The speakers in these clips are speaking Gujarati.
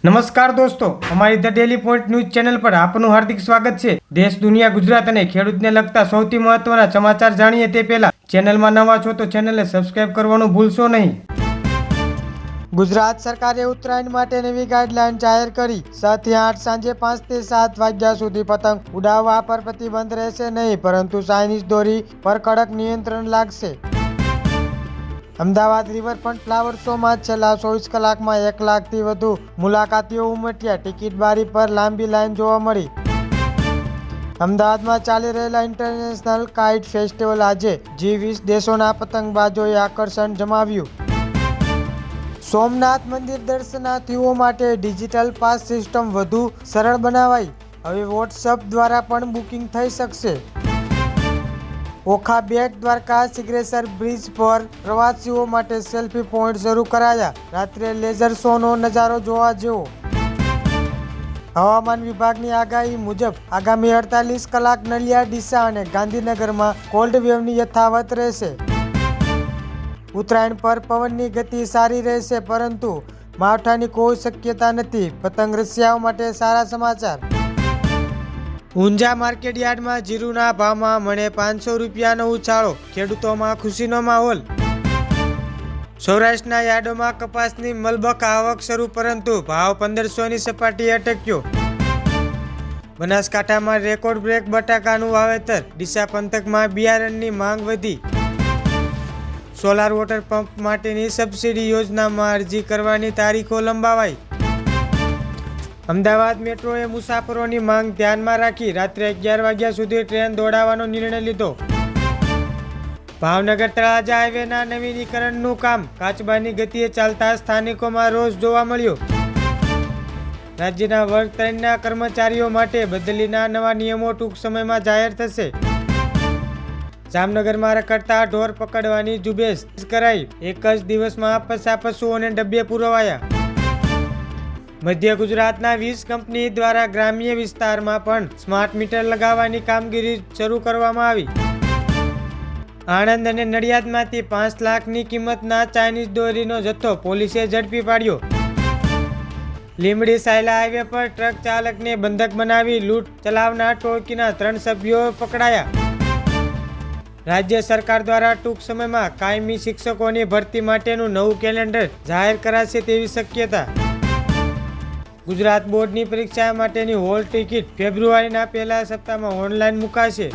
નમસ્કાર દોસ્તો, અમારી the daily point news channel પર આપનું હાર્દિક સ્વાગત છે। દેશ, દુનિયા, ગુજરાત અને ખેડૂતને લગતા સૌથી મહત્વના સમાચાર જાણીએ તે પહેલા ચેનલમાં નવા છો તો ચેનલને સબસ્ક્રાઇબ કરવાનું ભૂલશો નહીં। ગુજરાત સરકારે ઉત્તરાયણ માટે નવી ગાઈડલાઈન જાહેર કરી। 6 થી 8 સાંજે 5 થી 7 વાગ્યા સુધી પતંગ ઉડાવવા પર પ્રતિબંધ રહેશે નહીં, પરંતુ ચાઇનીઝ દોરી પર કડક નિયંત્રણ લાગશે। અમદાવાદ રિવરફ્રન્ટ ફ્લાવર શોમાં છેલ્લા 24 કલાકમાં 1 લાખથી વધુ મુલાકાતીઓ ઉમટ્યા। ટિકિટ બારી પર લાંબી લાઈન જોવા મળી। અમદાવાદમાં ચાલી રહેલા ઇન્ટરનેશનલ કાઇટ ફેસ્ટિવલ આજે G20 દેશોના પતંગબાજોએ આકર્ષણ જમાવ્યું। સોમનાથ મંદિર દર્શનાર્થીઓ માટે ડિજિટલ પાસ સિસ્ટમ વધુ સરળ બનાવાઈ। હવે વોટ્સએપ દ્વારા પણ બુકિંગ થઈ શકશે। ઓખા બેટ દ્વારકા સિગ્નેચર બ્રિજ પર પ્રવાસીઓ માટે સેલ્ફી પોઈન્ટ શરૂ કરાયા। રાત્રે લેઝર શોનો નજારો જોવા જેવો। હવામાન વિભાગની આગાહી મુજબ આગામી 48 કલાક નલિયા, ડીસા અને ગાંધીનગરમાં કોલ્ડ વેવની યથાવત રહેશે। ઉત્તરાયણ પર પવનની ગતિ સારી રહેશે, પરંતુ માવઠાની કોઈ શક્યતા નથી। પતંગ રસિયાઓ માટે સારા સમાચાર। ઊંઝા માર્કેટ યાર્ડમાં જીરુના ભાવમાં મણે 500 રૂપિયાનો ઉછાળો, ખેડૂતોમાં ખુશીનો માહોલ। સૌરાષ્ટ્રના યાર્ડોમાં કપાસની મલબક આવક શરૂ, પરંતુ ભાવ 1500ની સપાટીએ અટક્યો। બનાસકાંઠામાં રેકોર્ડ બ્રેક બટાકાનું વાવેતર, ડીસા પંથકમાં બિયારણની માંગ વધી। સોલાર વોટર પંપ માટેની સબસિડી યોજનામાં અરજી કરવાની તારીખો લંબાવાઈ। અમદાવાદ મેટ્રોએ મુસાફરોની માંગ ધ્યાનમાં રાખી રાત્રે 11 વાગ્યા સુધી ટ્રેન દોડાવવાનો નિર્ણય લીધો। ભાવનગર તળાજા હાઈવેના નવીનીકરણનું કામ કાચબાની ગતિએ ચાલતા સ્થાનિકોમાં રોષ જોવા મળ્યો। રાજ્યના વર્ગ 3ના કર્મચારીઓ માટે બદલીના નવા નિયમો ટૂંક સમયમાં જાહેર થશે। જામનગરમાં રખડતા ઢોર પકડવાની ઝુંબેશ કરાઈ। એક જ દિવસમાં 50 પશુઓને ડબ્બે પુરવાયા। મધ્ય ગુજરાતના 20 કંપની દ્વારા ગ્રામ્ય વિસ્તારમાં પણ સ્માર્ટ મીટર લગાવવાની કામગીરી શરૂ કરવામાં આવી। આણંદ અને નડિયાદમાંથી 5 લાખની કિંમતના ચાઇનીઝ દોરીનો જથ્થો પોલીસે ઝડપી પાડ્યો। લીંબડી સાયલા હાઈવે પર ટ્રક ચાલકને બંધક બનાવી લૂંટ ચલાવનાર ટોળકીના 3 સભ્યો પકડાયા। રાજ્ય સરકાર દ્વારા ટૂંક સમયમાં કાયમી શિક્ષકોની ભરતી માટેનું નવું કેલેન્ડર જાહેર કરાશે તેવી શક્યતા। ગુજરાત બોર્ડની પરીક્ષા માટેની હોલ ટિકિટ ફેબ્રુઆરીના પહેલા સપ્તાહમાં ઓનલાઈન મુકાશે।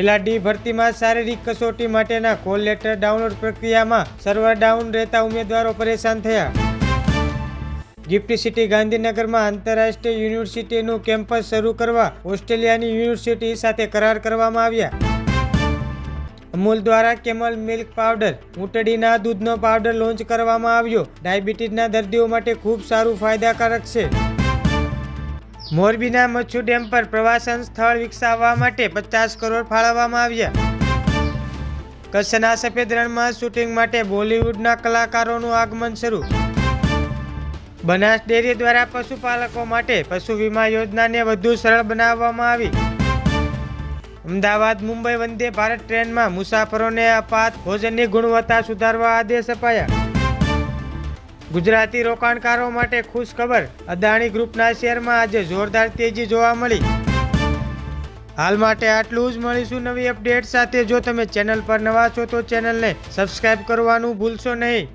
LRD ભરતીમાં શારીરિક કસોટી માટેના કોલ લેટર ડાઉનલોડ પ્રક્રિયામાં સર્વર ડાઉન રહેતા ઉમેદવારો પરેશાન થયા। ગિફ્ટ સિટી ગાંધીનગરમાં આંતરરાષ્ટ્રીય યુનિવર્સિટીનું કેમ્પસ શરૂ કરવા ઓસ્ટ્રેલિયાની યુનિવર્સિટી સાથે કરાર કરવામાં આવ્યા। અમૂલ દ્વારા કેમલ મિલ્ક પાવડર, ઊંટડીના દૂધનો પાવડર લોન્ચ કરવામાં આવ્યો। ડાયાબિટીસના દર્દીઓ માટે ખૂબ સારું ફાયદાકારક છે। મોરબીના મચ્છુ ડેમ પર પ્રવાસન સ્થળ વિકસાવવા માટે 50 કરોડ ફાળવવામાં આવ્યા। કચ્છના સફેદ રણમાં શૂટિંગ માટે બોલિવૂડના કલાકારોનું આગમન શરૂ। બનાસ ડેરી દ્વારા પશુપાલકો માટે પશુ વીમા યોજનાને વધુ સરળ બનાવવામાં આવી। અમદાવાદ મુંબઈ વંદે ભારત ટ્રેનમાં મુસાફરોને અપાત ભોજનની ગુણવત્તા સુધારવા આદેશ અપાયા। ગુજરાતી રોકાણકારો માટે ખુશ ખબર, અદાણી ગ્રુપના શેરમાં આજે જોરદાર તેજી જોવા મળી। હાલ માટે આટલું જ, મળીશું નવી અપડેટ સાથે। જો તમે ચેનલ પર નવા છો તો ચેનલને સબસ્ક્રાઇબ કરવાનું ભૂલશો નહીં।